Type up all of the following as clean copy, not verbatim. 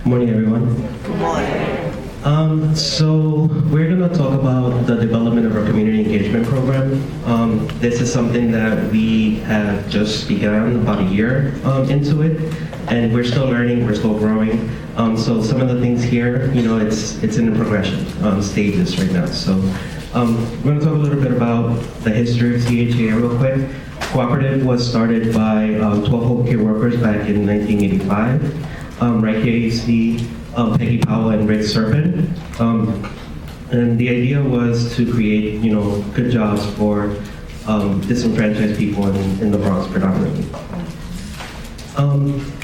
Morning, everyone. Good morning. So we're going to talk about the development of our community engagement program. This is something that we have just begun about a year into it, and we're still learning, we're still growing. So some of the things here, it's in the progression stages right now. So we're going to talk a little bit about the history of CHA real quick. Cooperative was started by 12 home care workers back in 1985. Right here you see Peggy Powell and Rick Serpin. And the idea was to create, good jobs for disenfranchised people in the Bronx predominantly.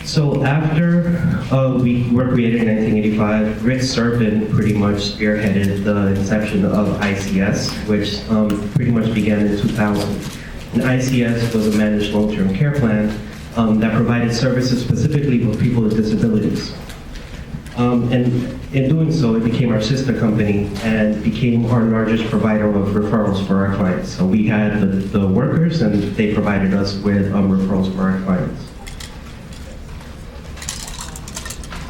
So after we were created in 1985, Rick Serpin pretty much spearheaded the inception of ICS, which pretty much began in 2000. And ICS was a managed long-term care plan that provided services specifically for people with disabilities. And in doing so, it became our sister company and became our largest provider of referrals for our clients. So we had the workers, and they provided us with referrals for our clients.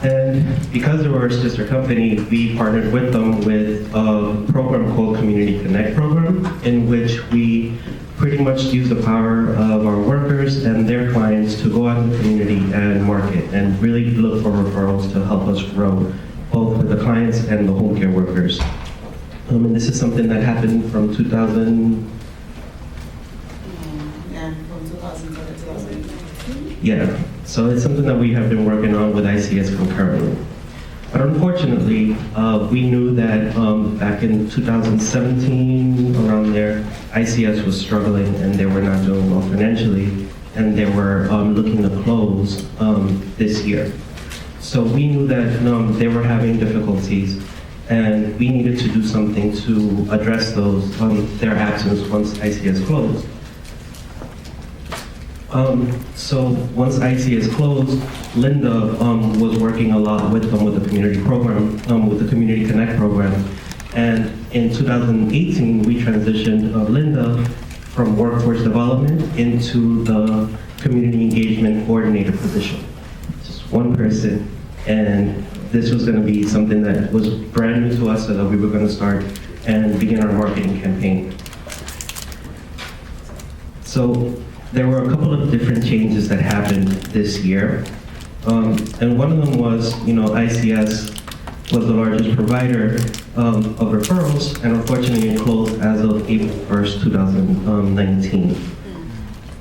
And because they were our sister company, we partnered with them with a program called Community Connect program, in which we pretty much use the power of our workers and their clients to go out in the community and market and really look for referrals to help us grow both with the clients and the home care workers. And this is something that happened from 2000. From 2000 to 2000. Yeah, so it's something that we have been working on with ICS concurrently. But unfortunately, we knew that back in 2017, around there, ICS was struggling and they were not doing well financially, and they were looking to close this year. So we knew that they were having difficulties, and we needed to do something to address their absence once ICS closed. So once ICS closed, Linda was working a lot with them with the community program, with the Community Connect program. And in 2018, we transitioned Linda from workforce development into the community engagement coordinator position. Just one person. And this was going to be something that was brand new to us, so that we were going to start and begin our marketing campaign. So there were a couple of different changes that happened this year. And one of them was, ICS was the largest provider of referrals, and unfortunately it closed as of April 1st, 2019.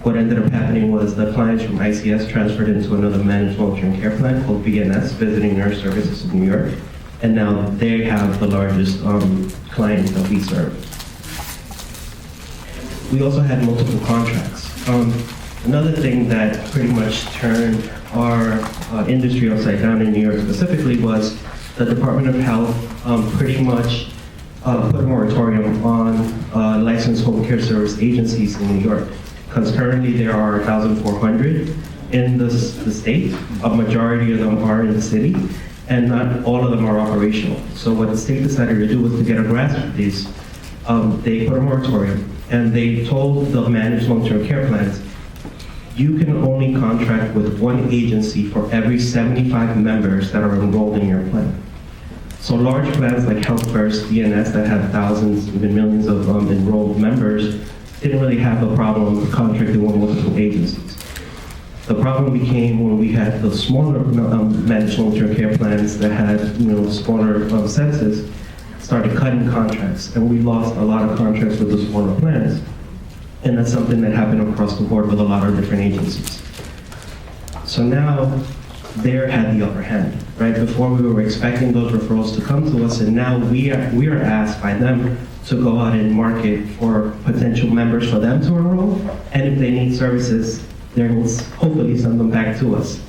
What ended up happening was the clients from ICS transferred into another managed long-term care plan called VNS, Visiting Nurse Services of New York, and now they have the largest clients that we serve. We also had multiple contracts. Another thing that pretty much turned our industry upside down in New York specifically was the Department of Health pretty much put a moratorium on licensed home care service agencies in New York. Because currently there are 1,400 in the state. A majority of them are in the city, and not all of them are operational. So what the state decided to do was to get a grasp of these. They put a moratorium, and they told the managed long-term care plans, you can only contract with one agency for every 75 members that are enrolled in your plan. So large plans like Health First, VNS, that have thousands, even millions of enrolled members, didn't really have a problem contracting with multiple agencies. The problem became when we had the smaller managed long-term care plans that had smaller census, started cutting contracts, and we lost a lot of contracts with the smaller plans. And that's something that happened across the board with a lot of different agencies. So now, they had the upper hand, right? Before we were expecting those referrals to come to us, and now we are asked by them to go out and market for potential members for them to enroll, and if they need services, they will hopefully send them back to us.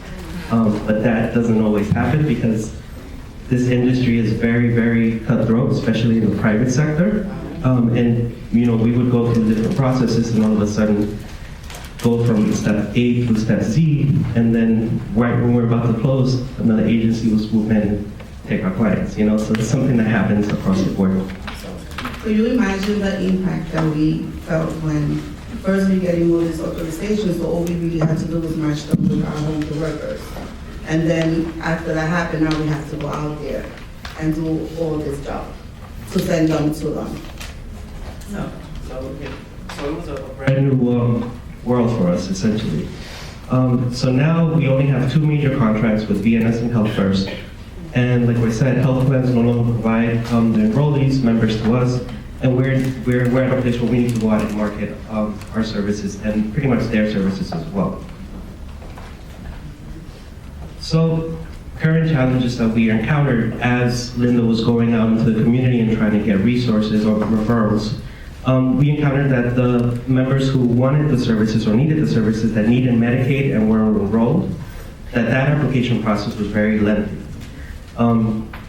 But that doesn't always happen because this industry is very, very cutthroat, especially in the private sector. And we would go through different processes, and all of a sudden go from step A to step Z, and then right when we're about to close, another agency will swoop in and take our clients. So it's something that happens across the board. Could you imagine the impact that we felt when first we getting all these authorizations, so all we really had to do was match them with our home care workers? And then after that happened, now we have to go out there and do all this job to send them to them. So it was a brand new world for us, essentially. So now we only have 2 major contracts with VNS and Health First. And like I said, health plans no longer provide the enrollees, members to us, and we're at a place where we need to go out and market our services and pretty much their services as well. So current challenges that we encountered as Linda was going out into the community and trying to get resources or referrals, we encountered that the members who wanted the services or needed the services that needed Medicaid and were enrolled, that application process was very lengthy.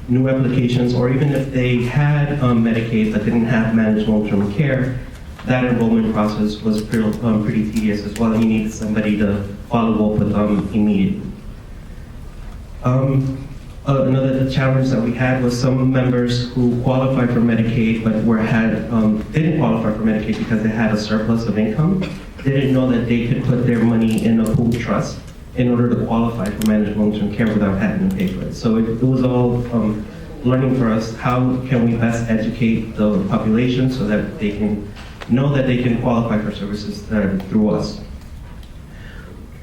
New applications, or even if they had Medicaid but didn't have managed long-term care, that enrollment process was pretty tedious as well, and you needed somebody to follow up with them immediately. Another challenge that we had was some members who qualified for Medicaid but didn't qualify for Medicaid because they had a surplus of income. They didn't know that they could put their money in a pooled trust in order to qualify for managed long-term care without having to pay for it. So it was all learning for us. How can we best educate the population so that they can know that they can qualify for services through us?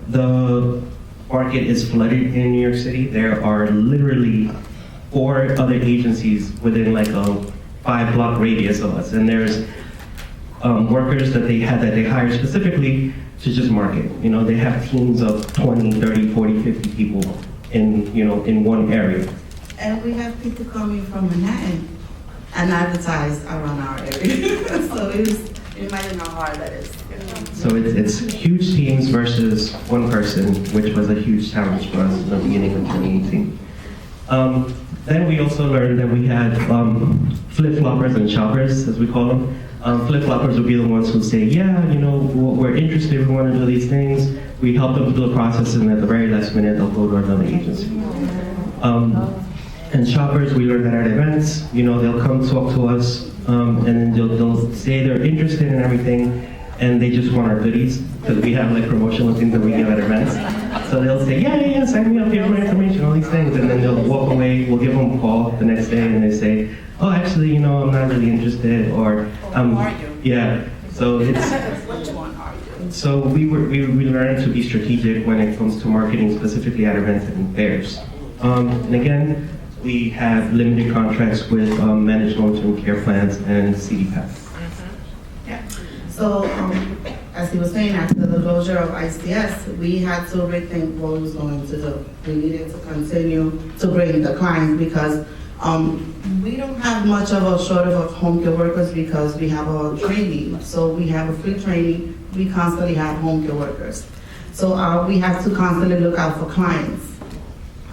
The market is flooded in New York City. There are literally 4 other agencies within like a 5-block radius of us, and there's workers that they hire specifically to just market. You know, they have teams of 20, 30, 40, 50 people in one area. And we have people coming from Manhattan and advertise around our area. So imagine how hard that is. So it's huge teams versus one person, which was a huge challenge for us in the beginning of 2018. Then we also learned that we had flip-floppers and shoppers, as we call them. Flip-floppers would be the ones who say, yeah, we're interested, we want to do these things. We help them through the process, and at the very last minute, they'll go to another agency. And shoppers, we learned that at events, they'll come talk to us, and then they'll say they're interested in everything, and they just want our goodies, because we have like promotional things that we give at events. So they'll say, yeah, sign me up, here's my information, all these things, and then they'll walk away, we'll give them a call the next day, and they say, oh, actually, I'm not really interested, or, yeah, so it's, so we learned to be strategic when it comes to marketing, specifically at events and fairs. And again, we have limited contracts with managed long-term care plans and CDPAP. Yeah. So, as he was saying, after the closure of ICS, we had to rethink what we was going to do. We needed to continue to bring the clients because we don't have much of a shortage of home care workers because we have a training. So we have a free training. We constantly have home care workers. So we have to constantly look out for clients.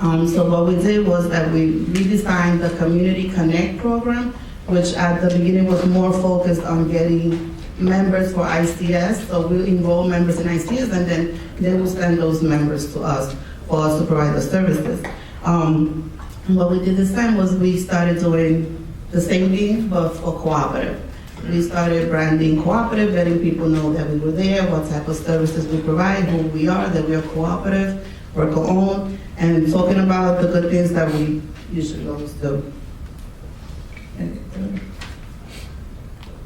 So what we did was that we redesigned the Community Connect program, which at the beginning was more focused on getting members for ICS. So we'll enroll members in ICS, and then they will send those members to us for us to provide the services. What we did this time was we started doing the same thing, but for cooperative. We started branding cooperative, letting people know that we were there, what type of services we provide, who we are, that we are cooperative, worker-owned, and talking about the good things that we usually always do.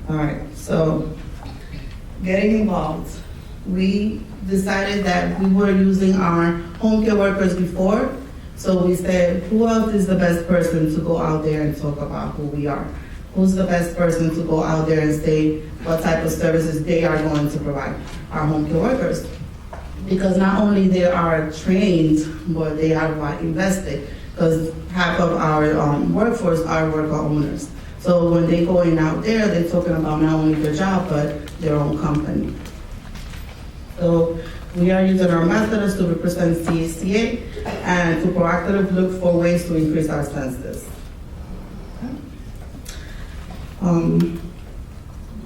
All right, so getting involved. We decided that we were using our home care workers before, so we said, who else is the best person to go out there and talk about who we are? Who's the best person to go out there and say what type of services they are going to provide? Our home care workers. Because not only they are trained, but they are invested, because half of our workforce are worker owners. So when they go in out there, they're talking about not only their job, but their own company. So we are using our ambassadors to represent CACA and to proactively look for ways to increase our census.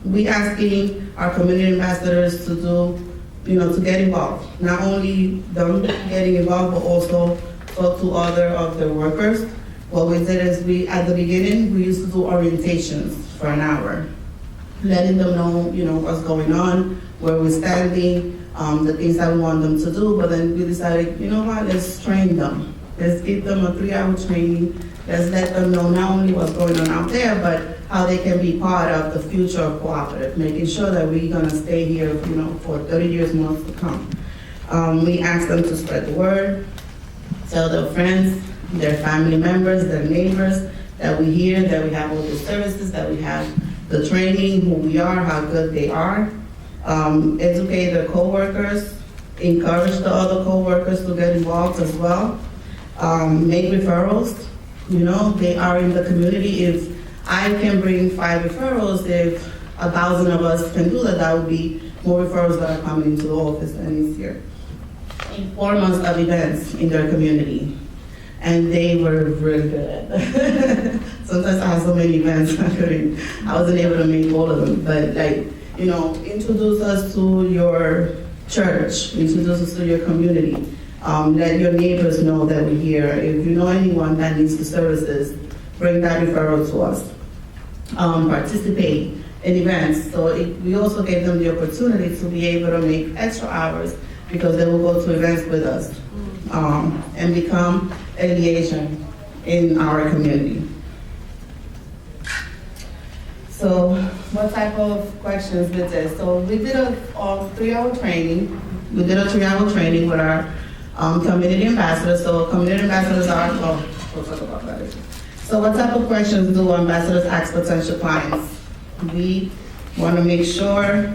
We asking our community ambassadors to do, to get involved. Not only them getting involved, but also talk to other of the workers. What we did is at the beginning, we used to do orientations for an hour, letting them know, what's going on, where we're standing, the things that we want them to do, but then we decided, you know what, let's train them. Let's give them a 3-hour training. Let's let them know not only what's going on out there, but how they can be part of the future of cooperative, making sure that we're gonna stay here, for 30 years more to come. We ask them to spread the word, tell their friends, their family members, their neighbors, that we hear, that we have all the services, that we have the training, who we are, how good they are. Educate their coworkers, encourage the other coworkers to get involved as well. Make referrals. They are in the community. If I can bring 5 referrals, if 1,000 of us can do that, that would be more referrals that are coming into the office and easier. Inform us of events in their community. And they were really good at that. Sometimes I have so many events, I wasn't able to make all of them. But introduce us to your church, introduce us to your community. Let your neighbors know that we're here. If you know anyone that needs the services, bring that referral to us. Participate in events. So we also gave them the opportunity to be able to make extra hours because they will go to events with us and become a liaison in our community. So what type of questions did this? So we did a 3-hour training. We did a 3-hour training with our community ambassadors. So community ambassadors are, we'll talk about that later. So what type of questions do ambassadors ask potential clients? We want to make sure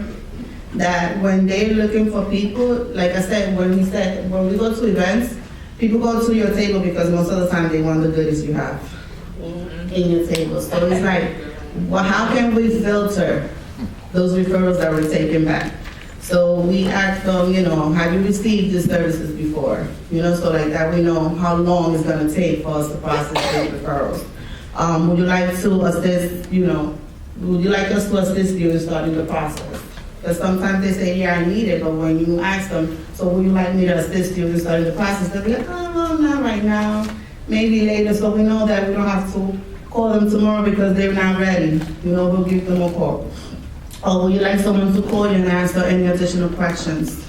that when they're looking for people, like I said, when we go to events, people go to your table because most of the time they want the goodies you have in your table. So it's like, well, how can we filter those referrals that we're taking back? So we ask them, have you received these services before? So like that we know how long it's going to take for us to process those referrals. Would you like to assist, would you like us to assist you in starting the process? Because sometimes they say, yeah, I need it, but when you ask them, so would you like me to assist you in starting the process? They'll be like, oh, well, not right now, maybe later. So we know that we don't have to call them tomorrow because they're not ready. We'll give them a call. Or would you like someone to call you and answer any additional questions?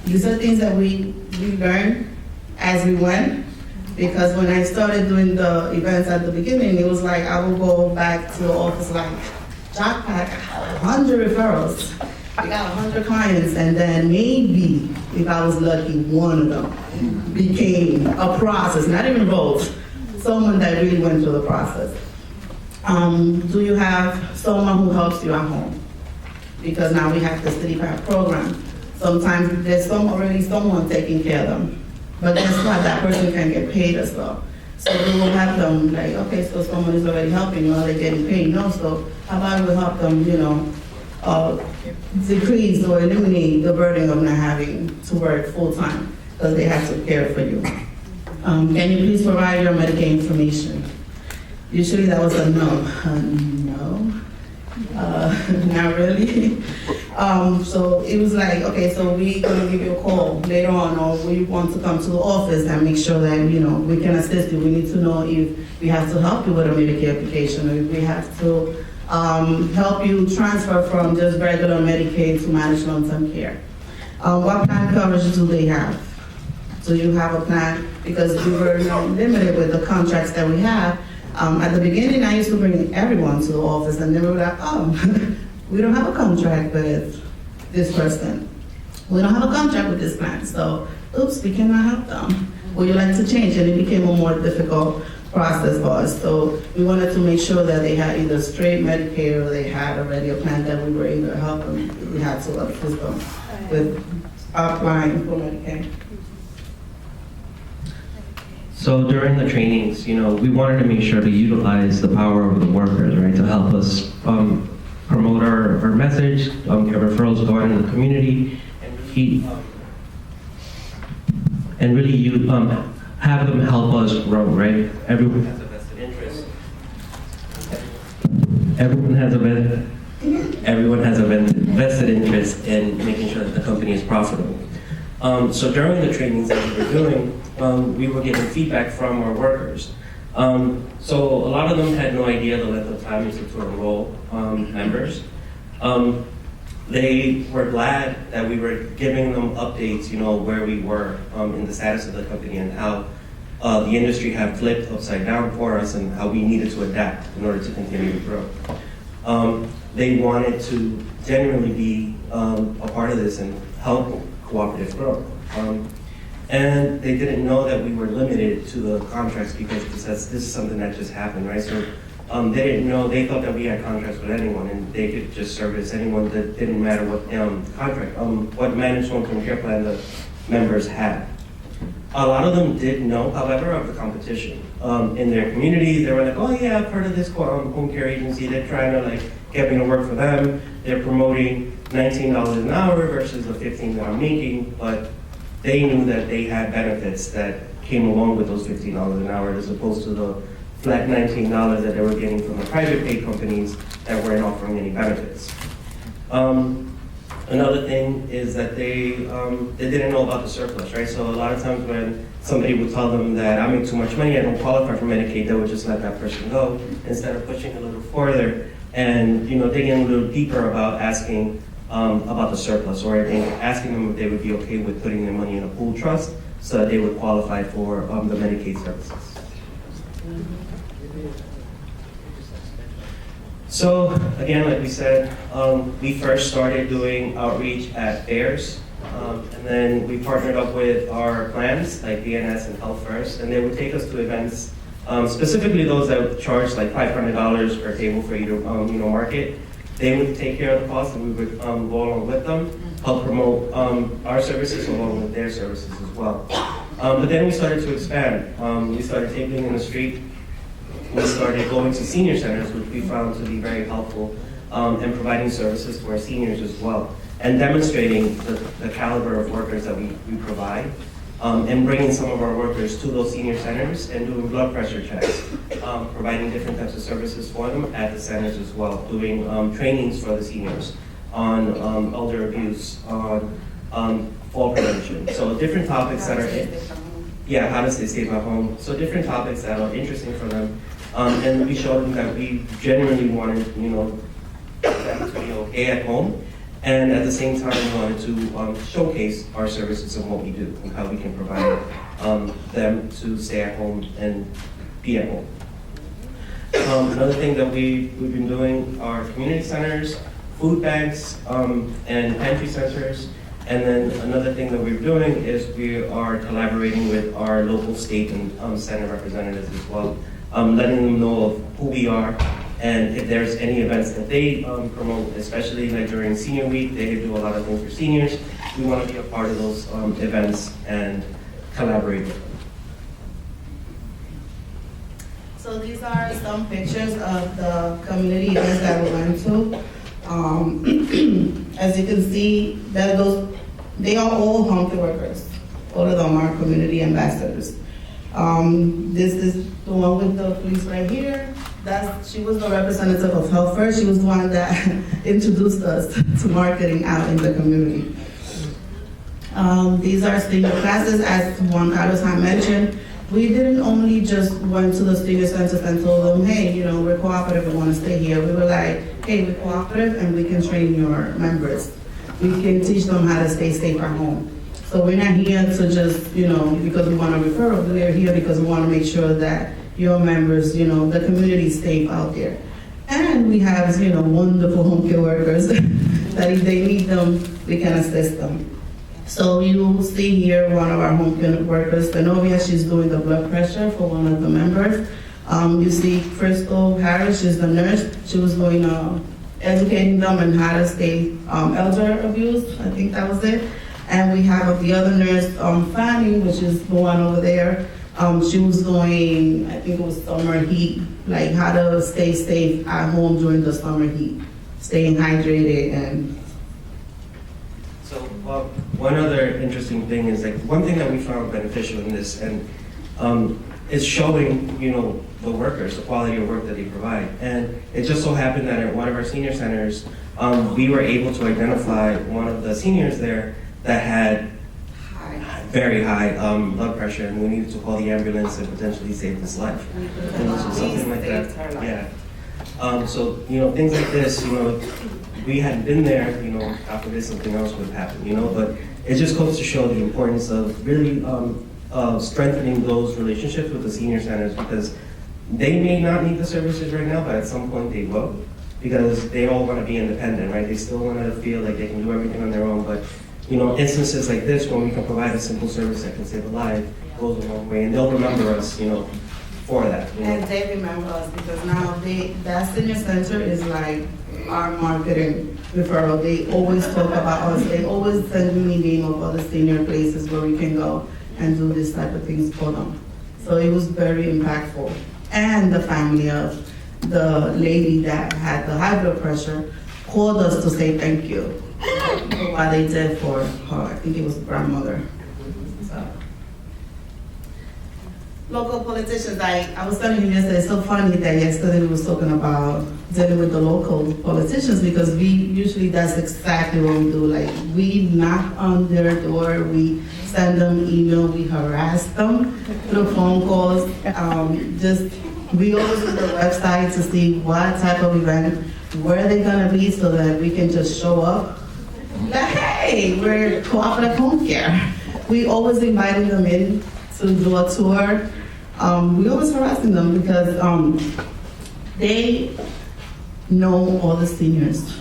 These are things that we learned as we went, because when I started doing the events at the beginning, it was like I would go back to the office like, jackpot, 100 referrals. I got 100 clients, and then maybe, if I was lucky, one of them became a process, not even both, someone that really went through the process. Do you have someone who helps you at home? Because now we have the City Path program. Sometimes there's already someone taking care of them. But guess what? That person can get paid as well. So we will have them like, okay, so someone is already helping you, are they getting paid? No, so how about we help them, decrease or eliminate the burden of not having to work full time because they have to care for you. Can you please provide your Medicaid information? Usually that was a no. No, not really. So it was like, okay, so we're gonna give you a call later on, or we want to come to the office and make sure that, we can assist you. We need to know if we have to help you with a Medicaid application, or if we have to help you transfer from just regular Medicaid to managed long-term care. What plan coverage do they have? Do you have a plan? Because we were limited with the contracts that we have. At the beginning, I used to bring everyone to the office, and they were like, oh, we don't have a contract with this person. We don't have a contract with this plan, so oops, we cannot help them. Would you like to change? And it became a more difficult process for us. So we wanted to make sure that they had either straight Medicare or they had already a plan that we were able to help them. We had to assist them with applying for Medicaid. So during the trainings, we wanted to make sure to utilize the power of the workers, right, to help us promote our message, get referrals going in the community, and really have them help us grow, right? Everyone has a vested interest. Everyone has a vested interest in making sure that the company is profitable. So during the trainings that we were doing, we were getting feedback from our workers. So a lot of them had no idea the length of time it took to enroll members. they were glad that we were giving them updates, where we were in the status of the company and how the industry had flipped upside down for us and how we needed to adapt in order to continue to grow. They wanted to genuinely be a part of this and help cooperative grow. And they didn't know that we were limited to the contracts because this is something that just happened, right? So they didn't know, they thought that we had contracts with anyone and they could just service anyone. That didn't matter what what managed long-term care plan the members had. A lot of them did know, however, of the competition. In their communities, they were like, oh yeah, I've heard of this home care agency. They're trying to get me to work for them. They're promoting $19 an hour versus the $15 that I'm making, but they knew that they had benefits that came along with those $15 an hour as opposed to the flat $19 that they were getting from the private pay companies that weren't offering any benefits. Another thing is that they didn't know about the surplus, right? So a lot of times when somebody would tell them that I make too much money, I don't qualify for Medicaid, they would just let that person go instead of pushing a little further and digging a little deeper about asking about the surplus, or asking them if they would be okay with putting their money in a pool trust so that they would qualify for the Medicaid services. So again, like we said, we first started doing outreach at fairs, and then we partnered up with our plans like BNS and Health First, and they would take us to events, specifically those that would charge like $500 per table for you to market. They would take care of the cost, and we would go along with them, help promote our services along with their services as well. But then we started to expand. We started tabling in the street. We started going to senior centers, which we found to be very helpful, and providing services to our seniors as well, and demonstrating the caliber of workers that we provide, and bringing some of our workers to those senior centers and doing blood pressure checks, providing different types of services for them at the centers as well, doing trainings for the seniors on elder abuse, on fall prevention. So different topics that are, how to stay safe at home. So different topics that are interesting for them. And we showed them that we genuinely wanted, them to be okay at home, and at the same time wanted to showcase our services and what we do and how we can provide them to stay at home and be at home. Another thing that we've been doing are community centers, food banks, and pantry centers. And then another thing that we're doing is we are collaborating with our local state and Senate representatives as well, letting them know of who we are, and if there's any events that they promote, especially like during senior week, they do a lot of things for seniors. We want to be a part of those events and collaborate with them. So these are some pictures of the community events that we went to. As you can see, they are all home care workers. All of them are community ambassadors. This is the one with the police right here. She was the representative of Health First. She was the one that introduced us to marketing out in the community. These are senior classes, as Juan Carlos had mentioned. We didn't only just went to the senior centers and told them, hey, we're cooperative, we want to stay here. We were like, hey, we're cooperative and we can train your members. We can teach them how to stay safe at home. So we're not here to just, because we want to refer. We're here because we want to make sure that your members, the community is safe out there. And we have, wonderful home care workers that if they need them, we can assist them. So you will see here one of our home care workers, Benovia, she's doing the blood pressure for one of the members. You see Crystal Harris, she's the nurse. She was going educating them on how to stay elder abuse, I think that was it. And we have the other nurse, Fanny, which is the one over there. She was doing, I think it was summer heat, like how to stay safe at home during the summer heat, staying hydrated. And so one other interesting thing is one thing that we found beneficial in this, and is showing the workers the quality of work that they provide. And it just so happened that at one of our senior centers, we were able to identify one of the seniors there that had very high blood pressure, and we needed to call the ambulance and potentially save his life. And so something like that, So, things like this, we hadn't been there, after this, something else would have happened, but it just goes to show the importance of really strengthening those relationships with the senior centers, because they may not need the services right now, but at some point they will, because they all want to be independent, right? They still want to feel like they can do everything on their own, but instances like this, when we can provide a simple service that can save a life, goes a long way, and they'll remember us, for that. And they remember us because now that senior center is like our marketing referral. They always talk about us. They always send me the name of other senior places where we can go and do this type of things for them. So it was very impactful. And the family of the lady that had the high blood pressure called us to say thank you for what they did for her. I think it was grandmother. So. Local politicians, I was telling you yesterday, it's so funny that yesterday we was talking about dealing with the local politicians, because that's exactly what we do. Like, we knock on their door, we send them email, we harass them through phone calls. We always use the website to see what type of event, where they're gonna be, so that we can just show up. Like, hey, we're cooperative home care. We always inviting them in to do a tour. We always harassing them because they know all the seniors.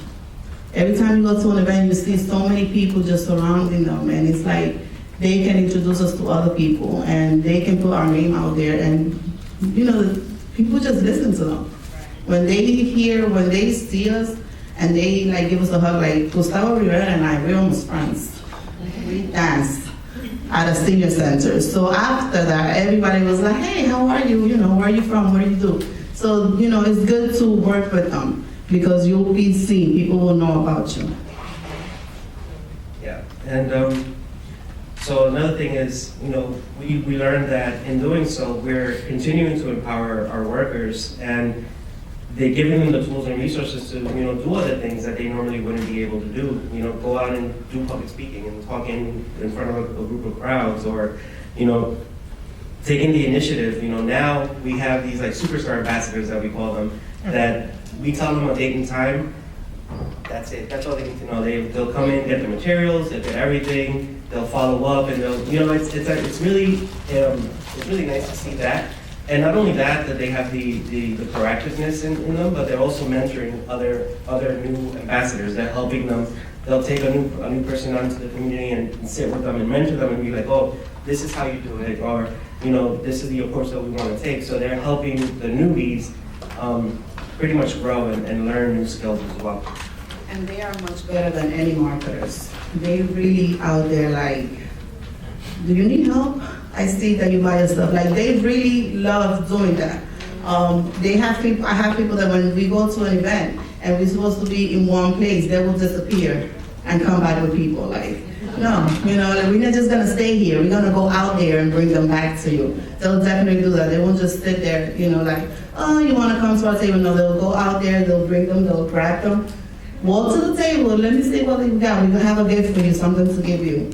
Every time you go to an event, you see so many people just surrounding them, and it's like they can introduce us to other people, and they can put our name out there, and people just listen to them. When they see us, and they like give us a hug, like Gustavo Rivera and I, we're almost friends. We dance at a senior center. So after that, everybody was like, hey, how are you? Where are you from? What do you do? So, it's good to work with them, because you'll be seen. People will know about you. Yeah, and so another thing is, we learned that in doing so, we're continuing to empower our workers, and they're giving them the tools and resources to, do other things that they normally wouldn't be able to do. Go out and do public speaking and talk in front of a group of crowds, or, taking the initiative. Now we have these like superstar ambassadors that we call them, that we tell them a date and time. That's it. That's all they need to know. They'll come in, get the materials, they'll get everything. They'll follow up, and they'll, it's really nice to see that. And not only that they have the proactiveness in them, but they're also mentoring other new ambassadors. They're helping them. They'll take a new person out into the community and sit with them and mentor them and be like, oh, this is how you do it, or this is the approach that we want to take. So they're helping the newbies pretty much grow and learn new skills as well. And they are much better than any marketers. They really out there like, do you need help? I see that you buy your stuff. Like, they really love doing that. I have people that when we go to an event and we're supposed to be in one place, they will disappear and come back with people. Like, no, like, we're not just gonna stay here. We're gonna go out there and bring them back to you. They'll definitely do that. They won't just sit there, like, oh, you wanna come to our table? No, they'll go out there, they'll bring them, they'll grab them, walk to the table, let me see what we've got. We have a gift for you, something to give you.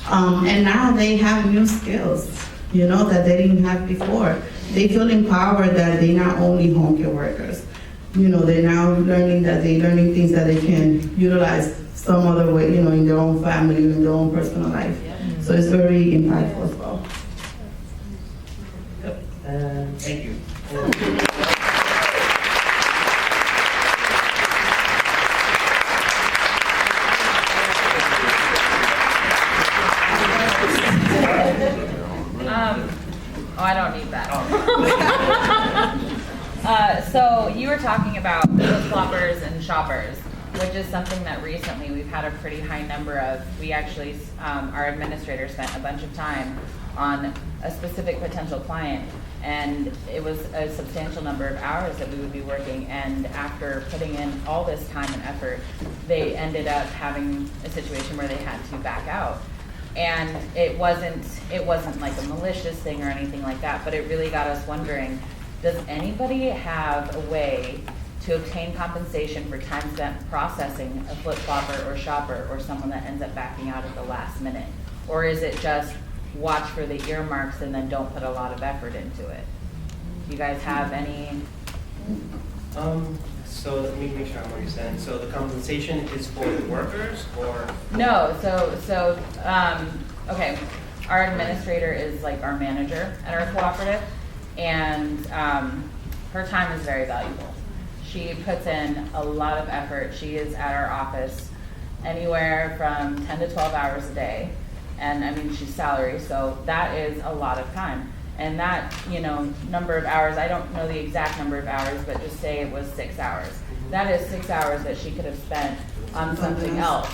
And now they have new skills, that they didn't have before. They feel empowered that they're not only home care workers. They're now learning things that they can utilize some other way, in their own family, in their own personal life. Yeah. So it's very impactful as well. Yep. Thank you. I don't need that. So you were talking about flip-floppers and shoppers, which is something that recently we've had a pretty high number of. We actually, our administrator spent a bunch of time on a specific potential client, and it was a substantial number of hours that we would be working, and after putting in all this time and effort, they ended up having a situation where they had to back out. And it wasn't like a malicious thing or anything like that, but it really got us wondering, does anybody have a way to obtain compensation for time spent processing a flip-flopper or shopper or someone that ends up backing out at the last minute? Or is it just watch for the earmarks and then don't put a lot of effort into it? Do you guys have any So let me make sure I'm understanding. So the compensation is for the workers or? No, okay, our administrator is like our manager at our cooperative, and her time is very valuable. She puts in a lot of effort. She is at our office anywhere from 10 to 12 hours a day. And I mean, she's salary, so that is a lot of time. And that, number of hours, I don't know the exact number of hours, but just say it was 6 hours. That is 6 hours that she could have spent on something else.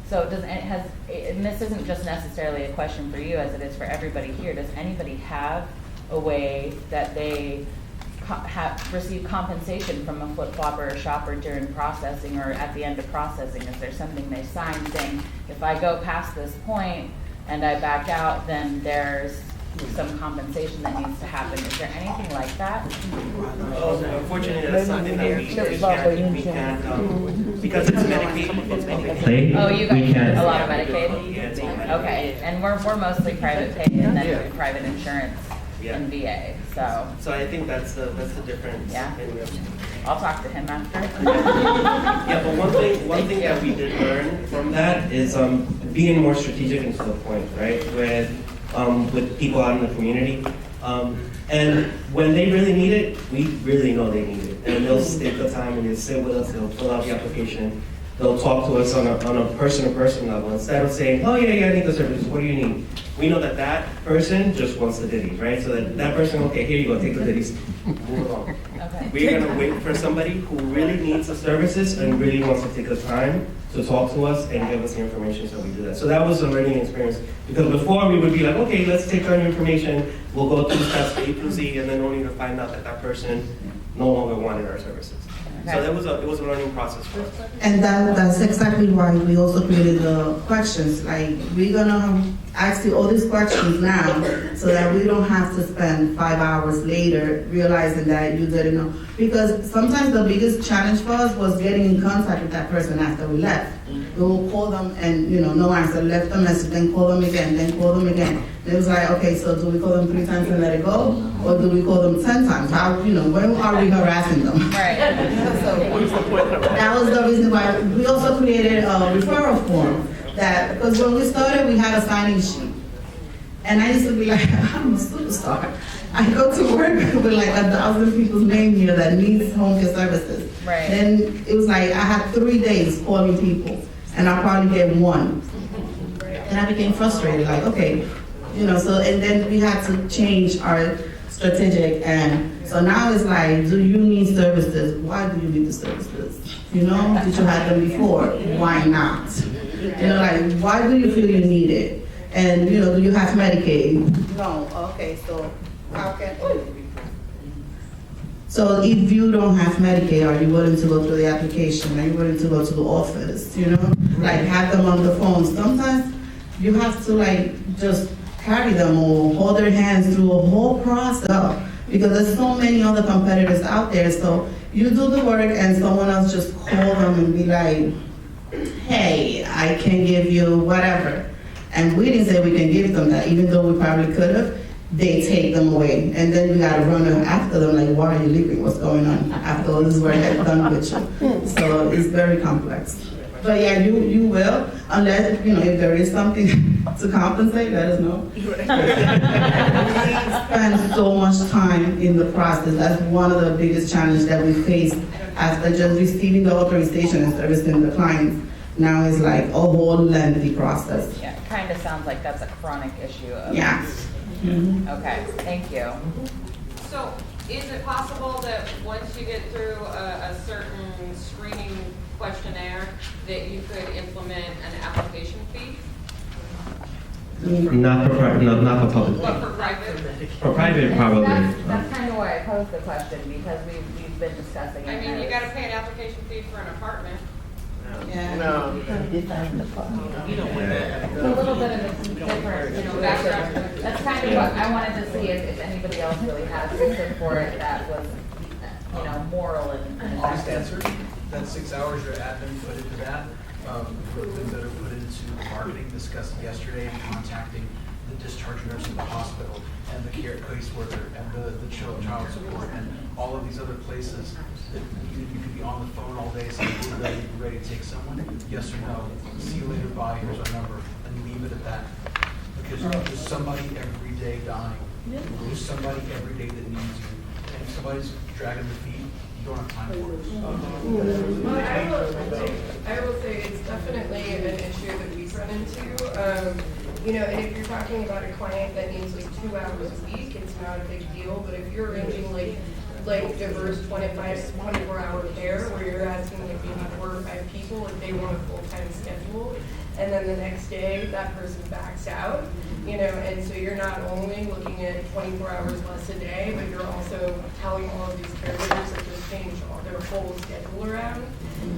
So and this isn't just necessarily a question for you as it is for everybody here. Does anybody have a way that they receive compensation from a flip-flopper or shopper during processing or at the end of processing? Is there something they sign saying, if I go past this point and I back out, then there's some compensation that needs to happen? Is there anything like that? Unfortunately, that's something that we can't because it's Medicaid. Oh, you We guys can't. a lot of Medicaid? Yeah, it's all Medicaid. Okay, and we're mostly private pay and then private insurance Yeah. and VA, so So I think that's the difference. Yeah. in- I'll talk to him after. Yeah, but one thing that we did learn from that is being more strategic and to the point, right? With people out in the community. And when they really need it, we really know they need it. And they'll take the time and they'll sit with us, they'll fill out the application. They'll talk to us on a person-to-person level. Instead of saying, oh yeah, I need the services, what do you need? We know that person just wants the ditties, right? So that person, okay, here you go, take the ditties, move along. Okay. We're gonna wait for somebody who really needs the services and really wants to take the time to talk to us and give us the information, so we do that. So that was a learning experience, because before we would be like, okay, let's take down your information, we'll go through steps A through Z, and then only to find out that person no longer wanted our services. So Okay. it was a learning process for us. And that's exactly why we also created the questions. Like, we're gonna ask you all these questions now so that we don't have to spend 5 hours later realizing that you didn't know. Because sometimes the biggest challenge for us was getting in contact with that person after we left. We will call them and, no answer, left a message, then call them again, then call them again. It was like, okay, so do we call them 3 times and let it go? Or do we call them 10 times? How, when are we harassing them? Right. That was the reason why we also created a referral form. That because when we started, we had a signing sheet, and I used to be like, I'm a superstar. I go to work with like 1,000 people's name here that needs home care services. Right. Then it was like I had 3 days calling people, and I probably get one, and I became frustrated. Like, okay, So and then we had to change our strategic, and so now it's like, do you need services? Why do you need the services? Did you have them before? Why not? Like, why do you feel you need it? And, do you have Medicaid? No, okay, so how can, so if you don't have Medicaid, are you willing to go through the application? Are you willing to go to the office, Like, have them on the phone. Sometimes you have to, like, just carry them or hold their hands through a whole process because there's so many other competitors out there. So you do the work and someone else just call them and be like, hey, I can give you whatever. And we didn't say we can give them that, even though we probably could have. They take them away. And then we got to run after them like, why are you leaving? What's going on? After all this work I've done with you. So it's very complex. But yeah, you will, unless, if there is something to compensate, let us know. We spend so much time in the process. That's one of the biggest challenges that we face after just receiving the authorization and servicing the clients. Now it's like a whole lengthy process. Yeah, it kind of sounds like that's a chronic issue of. Yeah. Okay, thank you. So is it possible that once you get through a certain screening questionnaire, that you could implement an application fee? Not for public. What, for private? For private, probably. That's kind of why I posed the question, because we've been discussing it. I mean, you gotta pay an application fee for an apartment. Yeah. It's a little bit of a different, background. That's kind of what I wanted to see if anybody else really had a system for it that was, moral and Honest effective. answer, that 6 hours your admin put into that, would have been better put into marketing discussed yesterday and contacting the discharge nurse at the hospital and the care caseworker and the child support and all of these other places that you could be on the phone all day saying, we're ready to take someone, yes or no, see you later, bye, here's our number, and leave it at that. Because there's somebody every day dying. There's somebody every day that needs you. And if somebody's dragging their feet, you don't have time for it. Well, I will say it's definitely an issue that we run into. You know, and if you're talking about a client that needs like 2 hours a week, it's not a big deal. But if you're arranging like diverse 24-hour care where you're asking like maybe 4 or 5 people if they want a full-time schedule, and then the next day that person backs out, you know, and so you're not only looking at 24 hours less a day, but you're also telling all of these caregivers that they've changed all their whole schedule around,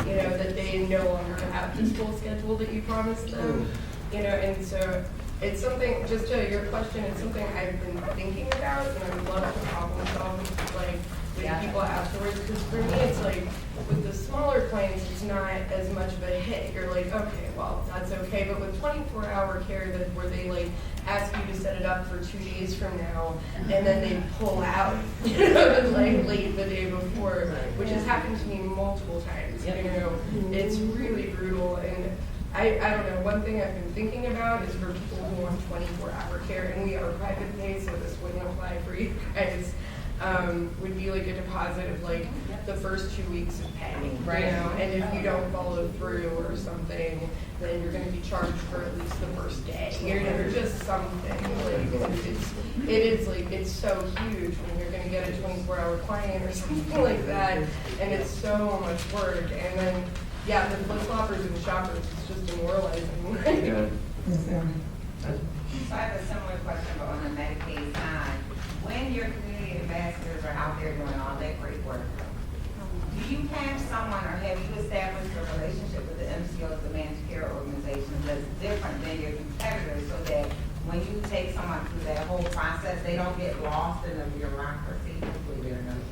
you know, that they no longer have this full schedule that you promised them, you know, and so it's something, just to your question, it's something I've been thinking about, and I would love to problem solve, like, with people afterwards, because for me, it's like, with the smaller clients, it's not as much of a hit. You're like, okay, well, that's okay, but with 24-hour care that where they like ask you to set it up for 2 days from now, and then they pull out, you know, like late the day before, which has happened to me multiple times, you know, it's really brutal, and I don't know, one thing I've been thinking about is for people who want 24-hour care, and we are private pay, so this wouldn't apply for you guys, would be like a deposit of like the first 2 weeks of pay, right? You know, and if you don't follow through or something, then you're going to be charged for at least the first day, you know, just something. Like it is like it's so huge when you're going to get a 24-hour client or something like that, and it's so much work, and then. Yeah, the flip-floppers and shoppers, it's just demoralizing. Yeah. So I have a similar question, but on the Medicaid side. When your community ambassadors are out there doing all that great work, do you have someone or have you established a relationship with the MCOs, the managed care organizations, that's different than your competitors so that when you take someone through that whole process, they don't get lost in the bureaucracy?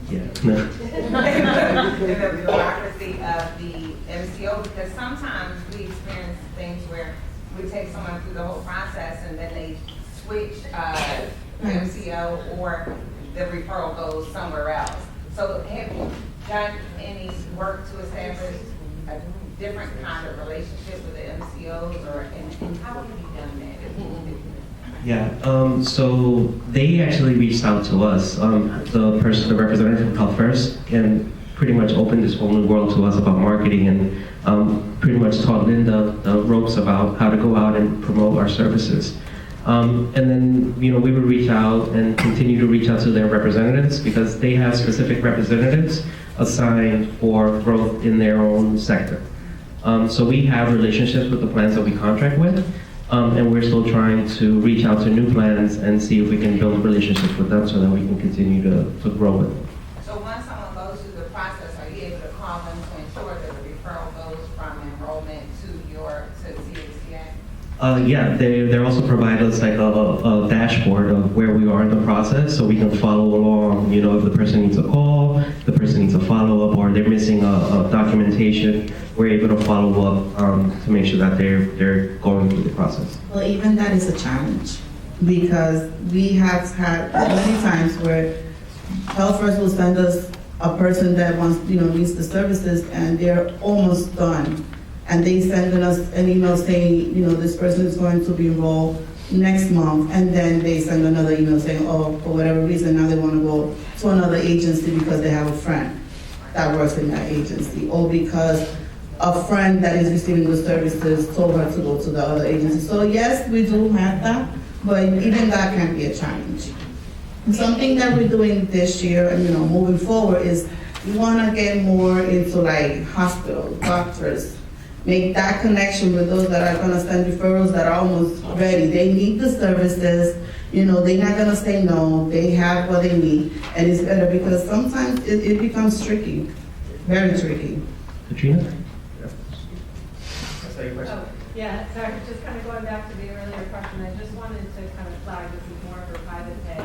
Yeah. In the bureaucracy of the MCO, because sometimes we experience things where we take someone through the whole process and then they switch MCO or the referral goes somewhere else. So have you done any work to establish a different kind of relationship with the MCOs, or and how have you done that? Yeah, so they actually reached out to us. The representative from Health First, and pretty much opened this whole new world to us about marketing, and pretty much taught Linda the ropes about how to go out and promote our services. And then, you know, we would reach out and continue to reach out to their representatives because they have specific representatives assigned for growth in their own sector. So we have relationships with the plans that we contract with. And we're still trying to reach out to new plans and see if we can build relationships with them so that we can continue to grow it. So once someone goes through the process, are you able to call them to ensure that the referral goes from enrollment to CHCA? Yeah, they also provide us like a dashboard of where we are in the process so we can follow along. You know, if the person needs a call, the person needs a follow-up, or they're missing a documentation, we're able to follow up to make sure that they're going through the process. Well, even that is a challenge because we have had many times where Health First will send us a person that wants, you know, needs the services and they're almost done. And they send us an email saying, you know, this person is going to be enrolled next month. And then they send another email saying, oh, for whatever reason, now they want to go to another agency because they have a friend that works in that agency. Or because a friend that is receiving the services told her to go to the other agency. So yes, we do have that, but even that can be a challenge. And something that we're doing this year and, you know, moving forward is we want to get more into like hospitals, doctors, make that connection with those that are going to send referrals that are almost ready. They need the services, you know, they're not going to say no, they have what they need. And it's better because sometimes it becomes tricky, very tricky. Katrina? Oh, yeah, sorry, just kind of going back to the earlier question, I just wanted to kind of flag, this is more for private pay,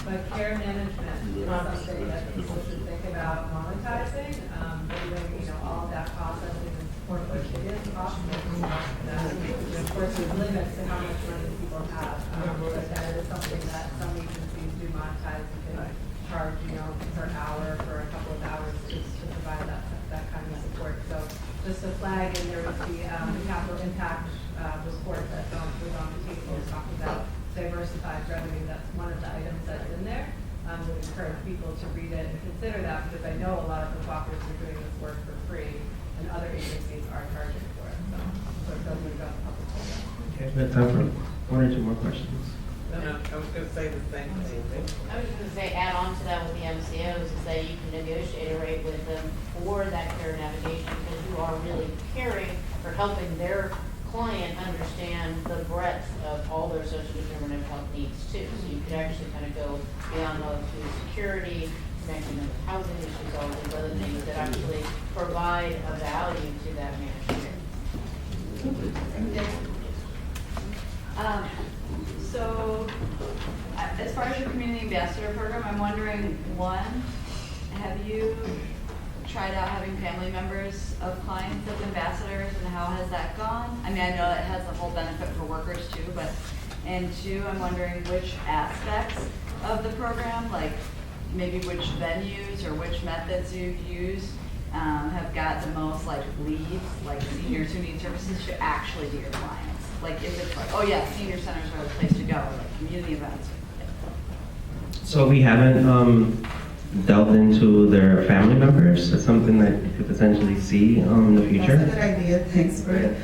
but care management is something that people should think about monetizing, doing, you know, all of that processing and support, which it is possible. Of course, there's limits to how much money people have, but that is something that some agencies do monetize, you can charge, per hour for a couple of hours just to provide that kind of support. So just a flag, and there was the capital impact report that was on the table, talking about diversified revenue. That's one of the items that's in there. Would encourage people to read it and consider that, because I know a lot of the cooperative are doing this work for free, and other agencies are charging for it. So it doesn't go public. Okay, we have time for one or two more questions. No, I was gonna say the same thing. I was just gonna say, add on to that with the MCOs, is that you can negotiate a rate with them for that care navigation, because you are really caring or helping their client understand the breadth of all their social determinant of health needs too. So you could actually kind of go beyond those to security, connecting them with housing issues, all these other things that actually provide a value to that managed care. So, as far as your community ambassador program, I'm wondering, one, have you tried out having family members of clients as ambassadors, and how has that gone? I mean, I know it has a whole benefit for workers too, but, and two, I'm wondering which aspects of the program, like maybe which venues or which methods you've used, have got the most like leads, like seniors who need services to actually be your clients. Like if it's like, oh yeah, senior centers are the place to go, or like community events. So we haven't delved into their family members. That's something that you could potentially see in the future. That's a good idea, thanks for it.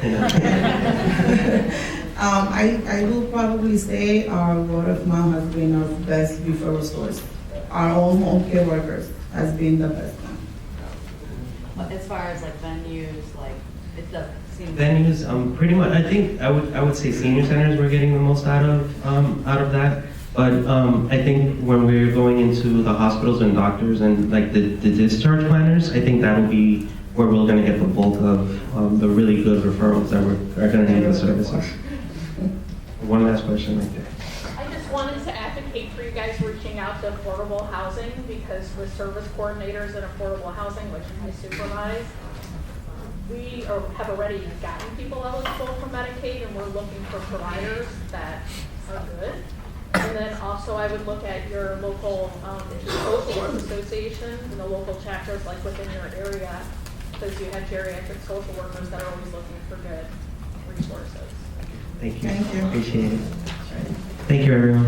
I will probably say our word of mouth has been our best referral source. Our own home care workers has been the best one. But as far as like venues, like it doesn't seem. Venues, pretty much. I think I would say senior centers we're getting the most out of that. But I think when we're going into the hospitals and doctors and like the discharge planners, I think that'll be where we're going to get the bulk of the really good referrals that are going to need the services. One last question right there. I just wanted to advocate for you guys reaching out to affordable housing, because with service coordinators in affordable housing, which I supervise, we have already gotten people eligible for Medicaid, and we're looking for providers that are good. And then also I would look at your local social work associations and the local chapters like within your area, because you have geriatric social workers that are always looking for good resources. Thank you. Thank you. Appreciate it. Thank you, everyone.